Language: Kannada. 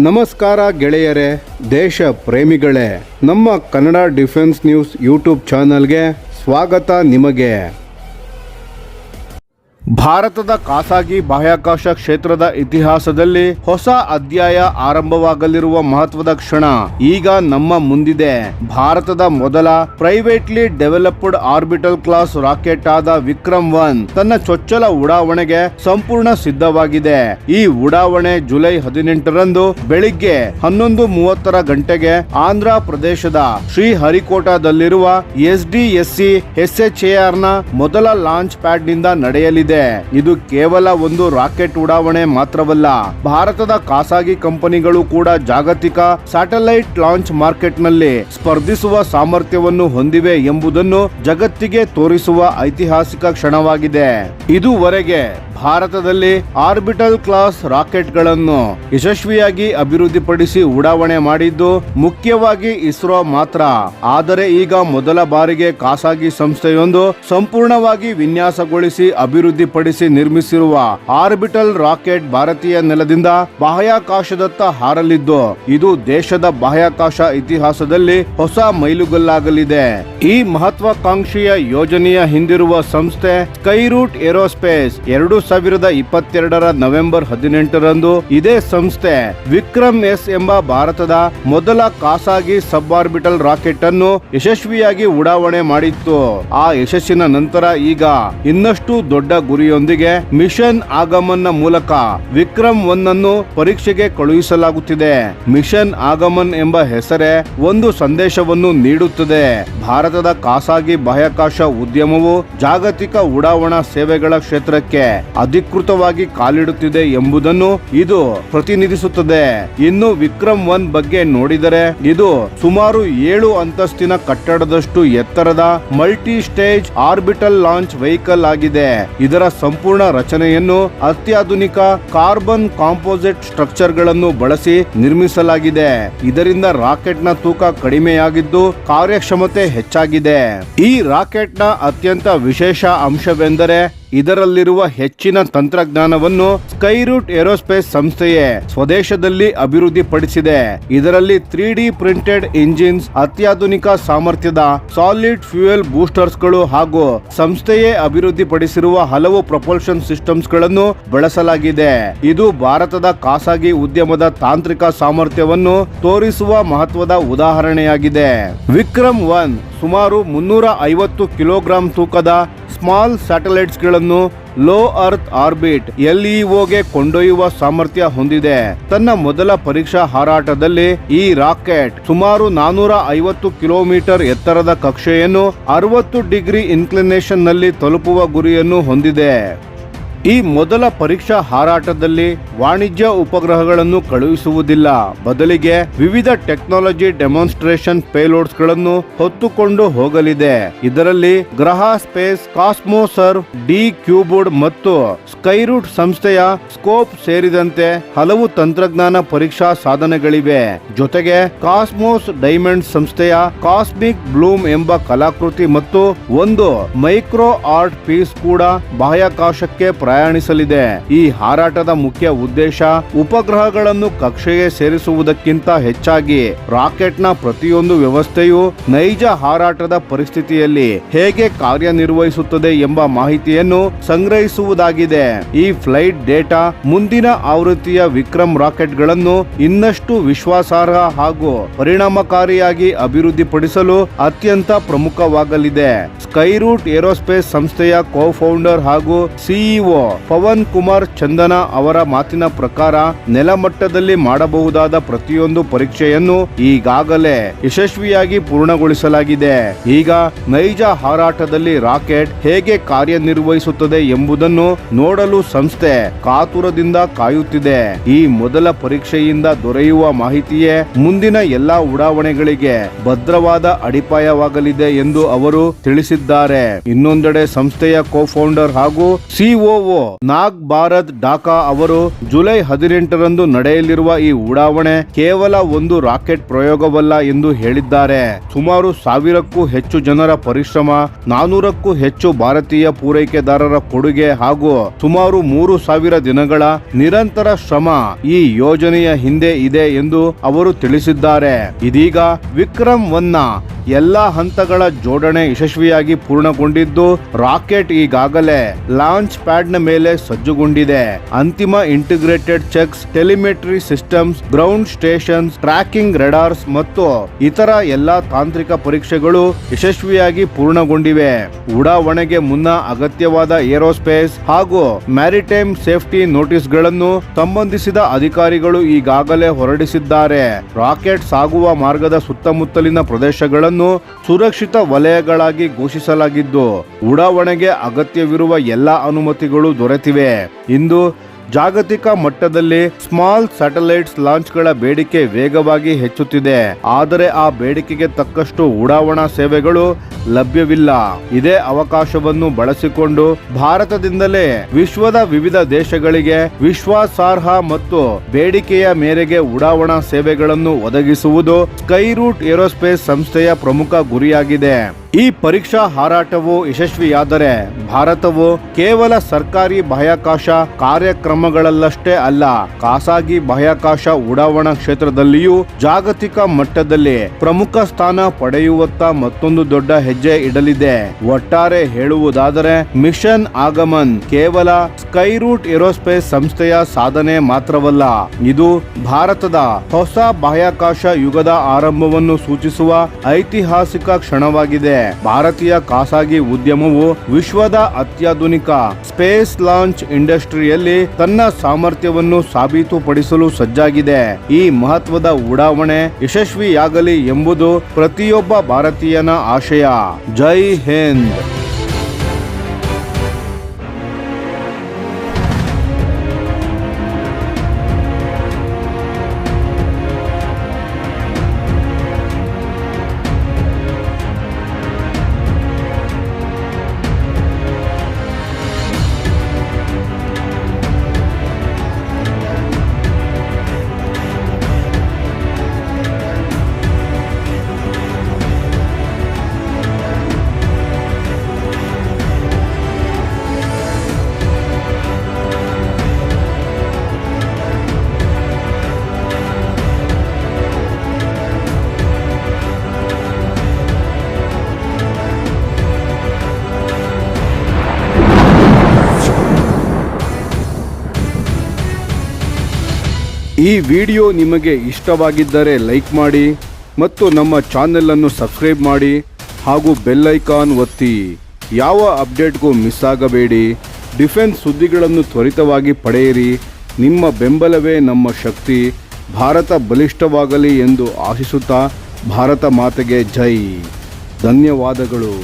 ನಮಸ್ಕಾರ ಗೆಳೆಯರೇ, ದೇಶ ಪ್ರೇಮಿಗಳೇ, ನಮ್ಮ ಕನ್ನಡ ಡಿಫೆನ್ಸ್ ನ್ಯೂಸ್ ಯೂಟ್ಯೂಬ್ ಚಾನಲ್ಗೆ ಸ್ವಾಗತ. ನಿಮಗೆ ಭಾರತದ ಖಾಸಗಿ ಬಾಹ್ಯಾಕಾಶ ಕ್ಷೇತ್ರದ ಇತಿಹಾಸದಲ್ಲಿ ಹೊಸ ಅಧ್ಯಾಯ ಆರಂಭವಾಗಲಿರುವ ಮಹತ್ವದ ಕ್ಷಣ ಈಗ ನಮ್ಮ ಮುಂದಿದೆ. ಭಾರತದ ಮೊದಲ privately developed orbital class rocket ಆದ ವಿಕ್ರಮ್-1 ತನ್ನ ಚೊಚ್ಚಲ ಉಡಾವಣೆಗೆ ಸಂಪೂರ್ಣ ಸಿದ್ಧವಾಗಿದೆ. ಈ ಉಡಾವಣೆ ಜುಲೈ 18ರಂದು ಬೆಳಿಗ್ಗೆ 11:30 ಗಂಟೆಗೆ ಆಂಧ್ರ ಪ್ರದೇಶದ ಶ್ರೀಹರಿಕೋಟಾದಲ್ಲಿರುವ SDSC SHAR ನ ಮೊದಲ ಲಾಂಚ್ ಪ್ಯಾಡ್ ನಿಂದ ನಡೆಯಲಿದೆ. ಇದು ಕೇವಲ ಒಂದು ರಾಕೆಟ್ ಉಡಾವಣೆ ಮಾತ್ರವಲ್ಲ, ಭಾರತದ ಖಾಸಗಿ ಕಂಪನಿಗಳು ಕೂಡ ಜಾಗತಿಕ ಸ್ಯಾಟಲೈಟ್ ಲಾಂಚ್ ಮಾರ್ಕೆಟ್ ನಲ್ಲಿ ಸ್ಪರ್ಧಿಸುವ ಸಾಮರ್ಥ್ಯವನ್ನು ಹೊಂದಿವೆ ಎಂಬುದನ್ನು ಜಗತ್ತಿಗೆ ತೋರಿಸುವ ಐತಿಹಾಸಿಕ ಕ್ಷಣವಾಗಿದೆ. ಇದುವರೆಗೆ ಭಾರತದಲ್ಲಿ ಆರ್ಬಿಟಲ್ ಕ್ಲಾಸ್ ರಾಕೆಟ್ಗಳನ್ನು ಯಶಸ್ವಿಯಾಗಿ ಅಭಿವೃದ್ಧಿಪಡಿಸಿ ಉಡಾವಣೆ ಮಾಡಿದ್ದು ಮುಖ್ಯವಾಗಿ ಇಸ್ರೋ ಮಾತ್ರ. ಆದರೆ ಈಗ ಮೊದಲ ಬಾರಿಗೆ ಖಾಸಗಿ ಸಂಸ್ಥೆಯೊಂದು ಸಂಪೂರ್ಣವಾಗಿ ವಿನ್ಯಾಸಗೊಳಿಸಿ ಅಭಿವೃದ್ಧಿಪಡಿಸಿ ನಿರ್ಮಿಸಿರುವ ಆರ್ಬಿಟಲ್ ರಾಕೆಟ್ ಭಾರತೀಯ ನೆಲದಿಂದ ಬಾಹ್ಯಾಕಾಶದತ್ತ ಹಾರಲಿದ್ದು ಇದು ದೇಶದ ಬಾಹ್ಯಾಕಾಶ ಇತಿಹಾಸದಲ್ಲಿ ಹೊಸ ಮೈಲುಗಲ್ಲಾಗಲಿದೆ. ಈ ಮಹತ್ವಾಕಾಂಕ್ಷೆಯ ಯೋಜನೆಯ ಹಿಂದಿರುವ ಸಂಸ್ಥೆ ಸ್ಕೈರೂಟ್ ಏರೋಸ್ಪೇಸ್. 2022ರ ನವೆಂಬರ್ 18ರಂದು ಇದೇ ಸಂಸ್ಥೆ ವಿಕ್ರಮ್-S ಎಂಬ ಭಾರತದ ಮೊದಲ ಖಾಸಗಿ ಸಬ್ ಆರ್ಬಿಟಲ್ ರಾಕೆಟ್ ಅನ್ನು ಯಶಸ್ವಿಯಾಗಿ ಉಡಾವಣೆ ಮಾಡಿತ್ತು. ಆ ಯಶಸ್ಸಿನ ನಂತರ ಈಗ ಇನ್ನಷ್ಟು ದೊಡ್ಡ ಗುರಿಯೊಂದಿಗೆ ಮಿಷನ್ ಆಗಮನ್ ಮೂಲಕ ವಿಕ್ರಮ್-1 ಅನ್ನು ಪರೀಕ್ಷೆಗೆ ಕಳುಹಿಸಲಾಗುತ್ತಿದೆ. ಮಿಷನ್ ಆಗಮನ್ ಎಂಬ ಹೆಸರೇ ಒಂದು ಸಂದೇಶವನ್ನು ನೀಡುತ್ತದೆ. ಭಾರತದ ಖಾಸಗಿ ಬಾಹ್ಯಾಕಾಶ ಉದ್ಯಮವು ಜಾಗತಿಕ ಉಡಾವಣಾ ಸೇವೆಗಳ ಕ್ಷೇತ್ರಕ್ಕೆ ಅಧಿಕೃತವಾಗಿ ಕಾಲಿಡುತ್ತಿದೆ ಎಂಬುದನ್ನು ಇದು ಪ್ರತಿನಿಧಿಸುತ್ತದೆ. ಇನ್ನು ವಿಕ್ರಮ್-1 ಬಗ್ಗೆ ನೋಡಿದರೆ ಇದು ಸುಮಾರು 7 ಅಂತಸ್ತಿನ ಕಟ್ಟಡದಷ್ಟು ಎತ್ತರದ multi stage orbital launch vehicle ಆಗಿದೆ. ಇದರ ಸಂಪೂರ್ಣ ರಚನೆಯನ್ನು ಅತ್ಯಾಧುನಿಕ ಕಾರ್ಬನ್ ಕಾಂಪೋಸಿಟ್ ಸ್ಟ್ರಕ್ಚರ್ ಗಳನ್ನು ಬಳಸಿ ನಿರ್ಮಿಸಲಾಗಿದೆ. ಇದರಿಂದ ರಾಕೆಟ್ ನ ತೂಕ ಕಡಿಮೆಯಾಗಿದ್ದು ಕಾರ್ಯಕ್ಷಮತೆ ಹೆಚ್ಚಾಗಿದೆ. ಈ ರಾಕೆಟ್ ನ ಅತ್ಯಂತ ವಿಶೇಷ ಅಂಶವೆಂದರೆ ಇದರಲ್ಲಿರುವ ಹೆಚ್ಚಿನ ತಂತ್ರಜ್ಞಾನವನ್ನು ಸ್ಕೈರೂಟ್ ಏರೋಸ್ಪೇಸ್ ಸಂಸ್ಥೆಯೇ ಸ್ವದೇಶದಲ್ಲಿ ಅಭಿವೃದ್ಧಿಪಡಿಸಿದೆ. ಇದರಲ್ಲಿ 3D ಪ್ರಿಂಟೆಡ್ ಇಂಜಿನ್ಸ್, ಅತ್ಯಾಧುನಿಕ ಸಾಮರ್ಥ್ಯದ ಸಾಲಿಡ್ ಫ್ಯೂಯಲ್ ಬೂಸ್ಟರ್ಸ್ ಗಳು ಹಾಗೂ ಸಂಸ್ಥೆಯೇ ಅಭಿವೃದ್ಧಿಪಡಿಸಿರುವ ಹಲವು ಪ್ರೊಪಲ್ಷನ್ ಸಿಸ್ಟಮ್ಸ್ ಗಳನ್ನು ಬಳಸಲಾಗಿದೆ. ಇದು ಭಾರತದ ಖಾಸಗಿ ಉದ್ಯಮದ ತಾಂತ್ರಿಕ ಸಾಮರ್ಥ್ಯವನ್ನು ತೋರಿಸುವ ಮಹತ್ವದ ಉದಾಹರಣೆಯಾಗಿದೆ. ವಿಕ್ರಮ್-1 ಸುಮಾರು 350 ಕಿಲೋಗ್ರಾಂ ತೂಕದ ಸ್ಮಾಲ್ ಸ್ಯಾಟಲೈಟ್ಸ್ ಗಳನ್ನು ಲೋ ಅರ್ತ್ ಆರ್ಬಿಟ್ LEOಗೆ ಕೊಂಡೊಯ್ಯುವ ಸಾಮರ್ಥ್ಯ ಹೊಂದಿದೆ. ತನ್ನ ಮೊದಲ ಪರೀಕ್ಷಾ ಹಾರಾಟದಲ್ಲಿ ಈ ರಾಕೆಟ್ ಸುಮಾರು 450 ಕಿಲೋಮೀಟರ್ ಎತ್ತರದ ಕಕ್ಷೆಯನ್ನು 60 ಡಿಗ್ರಿ ಇನ್ಕ್ಲಿನೇಷನ್ ನಲ್ಲಿ ತಲುಪುವ ಗುರಿಯನ್ನು ಹೊಂದಿದೆ. ಈ ಮೊದಲ ಪರೀಕ್ಷಾ ಹಾರಾಟದಲ್ಲಿ ವಾಣಿಜ್ಯ ಉಪಗ್ರಹಗಳನ್ನು ಕಳುಹಿಸುವುದಿಲ್ಲ, ಬದಲಿಗೆ ವಿವಿಧ ಟೆಕ್ನಾಲಜಿ ಡೆಮಾನ್ಸ್ಟ್ರೇಷನ್ ಪೇಲೋಡ್ಸ್ ಗಳನ್ನು ಹೊತ್ತುಕೊಂಡು ಹೋಗಲಿದೆ. ಇದರಲ್ಲಿ ಗ್ರಹ ಸ್ಪೇಸ್, ಕಾಸ್ಮೋಸರ್ವ್, ಡಿ-ಕ್ಯೂಬ್ಡ್ ಮತ್ತು ಸ್ಕೈರೂಟ್ ಸಂಸ್ಥೆಯ ಸ್ಕೋಪ್ ಸೇರಿದಂತೆ ಹಲವು ತಂತ್ರಜ್ಞಾನ ಪರೀಕ್ಷಾ ಸಾಧನಗಳಿವೆ. ಜೊತೆಗೆ ಕಾಸ್ಮೋಸ್ ಡೈಮಂಡ್ ಸಂಸ್ಥೆಯ ಕಾಸ್ಮಿಕ್ ಬ್ಲೂಮ್ ಎಂಬ ಕಲಾಕೃತಿ ಮತ್ತು ಒಂದು ಮೈಕ್ರೋ ಆರ್ಟ್ ಪೀಸ್ ಕೂಡ ಬಾಹ್ಯಾಕಾಶಕ್ಕೆ ಪ್ರಯಾಣಿಸಲಿದೆ. ಈ ಹಾರಾಟದ ಮುಖ್ಯ ಉದ್ದೇಶ ಉಪಗ್ರಹಗಳನ್ನು ಕಕ್ಷೆಗೆ ಸೇರಿಸುವುದಕ್ಕಿಂತ ಹೆಚ್ಚಾಗಿ ರಾಕೆಟ್ ನ ಪ್ರತಿಯೊಂದು ವ್ಯವಸ್ಥೆಯು ನೈಜ ಹಾರಾಟದ ಪರಿಸ್ಥಿತಿಯಲ್ಲಿ ಹೇಗೆ ಕಾರ್ಯನಿರ್ವಹಿಸುತ್ತದೆ ಎಂಬ ಮಾಹಿತಿಯನ್ನು ಸಂಗ್ರಹಿಸುವುದಾಗಿದೆ. ಈ ಫ್ಲೈಟ್ ಡೇಟಾ ಮುಂದಿನ ಆವೃತ್ತಿಯ ವಿಕ್ರಮ್ ರಾಕೆಟ್ ಗಳನ್ನು ಇನ್ನಷ್ಟು ವಿಶ್ವಾಸಾರ್ಹ ಹಾಗೂ ಪರಿಣಾಮಕಾರಿಯಾಗಿ ಅಭಿವೃದ್ಧಿಪಡಿಸಲು ಅತ್ಯಂತ ಪ್ರಮುಖವಾಗಲಿದೆ. ಸ್ಕೈರೂಟ್ ಏರೋಸ್ಪೇಸ್ ಸಂಸ್ಥೆಯ ಕೋ-ಫೌಂಡರ್ ಹಾಗೂ CEO ಪವನ್ ಕುಮಾರ್ ಚಂದನ ಅವರ ಮಾತಿನ ಪ್ರಕಾರ ನೆಲಮಟ್ಟದಲ್ಲಿ ಮಾಡಬಹುದಾದ ಪ್ರತಿಯೊಂದು ಪರೀಕ್ಷೆಯನ್ನು ಈಗಾಗಲೇ ಯಶಸ್ವಿಯಾಗಿ ಪೂರ್ಣಗೊಳಿಸಲಾಗಿದೆ. ಈಗ ನೈಜ ಹಾರಾಟದಲ್ಲಿ ರಾಕೆಟ್ ಹೇಗೆ ಕಾರ್ಯನಿರ್ವಹಿಸುತ್ತದೆ ಎಂಬುದನ್ನು ನೋಡಲು ಸಂಸ್ಥೆ ಕಾತುರದಿಂದ ಕಾಯುತ್ತಿದೆ. ಈ ಮೊದಲ ಪರೀಕ್ಷೆಯಿಂದ ದೊರೆಯುವ ಮಾಹಿತಿಯೇ ಮುಂದಿನ ಎಲ್ಲಾ ಉಡಾವಣೆಗಳಿಗೆ ಭದ್ರವಾದ ಅಡಿಪಾಯವಾಗಲಿದೆ ಎಂದು ಅವರು ತಿಳಿಸಿದ್ದಾರೆ. ಇನ್ನೊಂದೆಡೆ ಸಂಸ್ಥೆಯ ಕೋ-ಫೌಂಡರ್ ಹಾಗೂ COO ಸಿಇಒ ನಾಗ್ ಭಾರತ್ ಢಾಕಾ ಅವರು ಜುಲೈ 18ರಂದು ನಡೆಯಲಿರುವ ಈ ಉಡಾವಣೆ ಕೇವಲ ಒಂದು ರಾಕೆಟ್ ಪ್ರಯೋಗವಲ್ಲ ಎಂದು ಹೇಳಿದ್ದಾರೆ. ಸುಮಾರು 1000ಕ್ಕೂ ಹೆಚ್ಚು ಜನರ ಪರಿಶ್ರಮ, 400ಕ್ಕೂ ಹೆಚ್ಚು ಭಾರತೀಯ ಪೂರೈಕೆದಾರರ ಕೊಡುಗೆ ಹಾಗೂ ಸುಮಾರು 3000 ದಿನಗಳ ನಿರಂತರ ಶ್ರಮ ಈ ಯೋಜನೆಯ ಹಿಂದೆ ಇದೆ ಎಂದು ಅವರು ತಿಳಿಸಿದ್ದಾರೆ. ಇದೀಗ ವಿಕ್ರಮ್ 1ನ ಎಲ್ಲಾ ಹಂತಗಳ ಜೋಡಣೆ ಯಶಸ್ವಿಯಾಗಿ ಪೂರ್ಣಗೊಂಡಿದ್ದು, ರಾಕೆಟ್ ಈಗಾಗಲೇ ಲಾಂಚ್ ಪ್ಯಾಡ್ ನ ಮೇಲೆ ಸಜ್ಜುಗೊಂಡಿದೆ. ಅಂತಿಮ integrated checks, telemetry systems, ground stations, tracking radars ಮತ್ತು ಇತರ ಎಲ್ಲಾ ತಾಂತ್ರಿಕ ಪರೀಕ್ಷೆಗಳು ಯಶಸ್ವಿಯಾಗಿ ಪೂರ್ಣಗೊಂಡಿವೆ. ಉಡಾವಣೆಗೆ ಮುನ್ನ ಅಗತ್ಯವಾದ ಏರೋಸ್ಪೇಸ್ ಹಾಗೂ ಮ್ಯಾರಿಟೈಮ್ ಸೇಫ್ಟಿ ನೋಟಿಸ್ಗಳನ್ನು ಸಂಬಂಧಿಸಿದ ಅಧಿಕಾರಿಗಳು ಈಗಾಗಲೇ ಹೊರಡಿಸಿದ್ದಾರೆ. ರಾಕೆಟ್ ಸಾಗುವ ಮಾರ್ಗದ ಸುತ್ತಮುತ್ತಲಿನ ಪ್ರದೇಶಗಳನ್ನು ಸುರಕ್ಷಿತ ವಲಯಗಳಾಗಿ ಘೋಷಿಸಲಾಗಿದ್ದು, ಉಡಾವಣೆಗೆ ಅಗತ್ಯವಿರುವ ಎಲ್ಲಾ ಅನುಮತಿಗಳು ದೊರೆತಿವೆ. ಇಂದು ಜಾಗತಿಕ ಮಟ್ಟದಲ್ಲಿ ಸ್ಮಾಲ್ ಸ್ಯಾಟಲೈಟ್ಸ್ ಲಾಂಚ್ಗಳ ಬೇಡಿಕೆ ವೇಗವಾಗಿ ಹೆಚ್ಚುತ್ತಿದೆ. ಆದರೆ ಆ ಬೇಡಿಕೆಗೆ ತಕ್ಕಷ್ಟು ಉಡಾವಣಾ ಸೇವೆಗಳು ಲಭ್ಯವಿಲ್ಲ. ಇದೇ ಅವಕಾಶವನ್ನು ಬಳಸಿಕೊಂಡು ಭಾರತದಿಂದಲೇ ವಿಶ್ವದ ವಿವಿಧ ದೇಶಗಳಿಗೆ ವಿಶ್ವಾಸಾರ್ಹ ಮತ್ತು ಬೇಡಿಕೆಯ ಮೇರೆಗೆ ಉಡಾವಣಾ ಸೇವೆಗಳನ್ನು ಒದಗಿಸುವುದು ಸ್ಕೈರೂಟ್ ಏರೋಸ್ಪೇಸ್ ಸಂಸ್ಥೆಯ ಪ್ರಮುಖ ಗುರಿಯಾಗಿದೆ. ಈ ಪರೀಕ್ಷಾ ಹಾರಾಟವು ಯಶಸ್ವಿಯಾದರೆ ಭಾರತವು ಕೇವಲ ಸರ್ಕಾರಿ ಬಾಹ್ಯಾಕಾಶ ಕಾರ್ಯಕ್ರಮಗಳಲ್ಲಷ್ಟೇ ಅಲ್ಲ, ಖಾಸಗಿ ಬಾಹ್ಯಾಕಾಶ ಉಡಾವಣಾ ಕ್ಷೇತ್ರದಲ್ಲಿಯೂ ಜಾಗತಿಕ ಮಟ್ಟದಲ್ಲಿ ಪ್ರಮುಖ ಸ್ಥಾನ ಪಡೆಯುವತ್ತ ಮತ್ತೊಂದು ದೊಡ್ಡ ಹೆಜ್ಜೆ ಇಡಲಿದೆ. ಒಟ್ಟಾರೆ ಹೇಳುವುದಾದರೆ ಮಿಷನ್ ಆಗಮನ್ ಕೇವಲ ಸ್ಕೈರೂಟ್ ಏರೋಸ್ಪೇಸ್ ಸಂಸ್ಥೆಯ ಸಾಧನೆ ಮಾತ್ರವಲ್ಲ, ಇದು ಭಾರತದ ಹೊಸ ಬಾಹ್ಯಾಕಾಶ ಯುಗದ ಆರಂಭವನ್ನು ಸೂಚಿಸುವ ಐತಿಹಾಸಿಕ ಕ್ಷಣವಾಗಿದೆ. ಭಾರತೀಯ ಖಾಸಗಿ ಉದ್ಯಮವು ವಿಶ್ವದ ಅತ್ಯಾಧುನಿಕ ಸ್ಪೇಸ್ ಲಾಂಚ್ ಇಂಡಸ್ಟ್ರಿಯಲ್ಲಿ ತನ್ನ ಸಾಮರ್ಥ್ಯವನ್ನು ಸಾಬೀತುಪಡಿಸಲು ಸಜ್ಜಾಗಿದೆ. ಈ ಮಹತ್ವದ ಉಡಾವಣೆ ಯಶಸ್ವಿಯಾಗಲಿ ಎಂಬುದು ಪ್ರತಿಯೊಬ್ಬ ಭಾರತೀಯನ ಆಶಯ. ಜೈ ಹಿಂದ್. ಈ ವಿಡಿಯೋ ನಿಮಗೆ ಇಷ್ಟವಾಗಿದ್ದರೆ ಲೈಕ್ ಮಾಡಿ ಮತ್ತು ನಮ್ಮ ಚಾನೆಲ್ ಅನ್ನು ಸಬ್ಸ್ಕ್ರೈಬ್ ಮಾಡಿ ಹಾಗೂ ಬೆಲ್ ಐಕಾನ್ ಒತ್ತಿ. ಯಾವ ಅಪ್ಡೇಟ್ಗೂ ಮಿಸ್ ಆಗಬೇಡಿ. ಡಿಫೆನ್ಸ್ ಸುದ್ದಿಗಳನ್ನು ತ್ವರಿತವಾಗಿ ಪಡೆಯಿರಿ. ನಿಮ್ಮ ಬೆಂಬಲವೇ ನಮ್ಮ ಶಕ್ತಿ. ಭಾರತ ಬಲಿಷ್ಠವಾಗಲಿ ಎಂದು ಆಶಿಸುತ್ತಾ ಭಾರತ ಮಾತೆಗೆ ಜೈ. ಧನ್ಯವಾದಗಳು.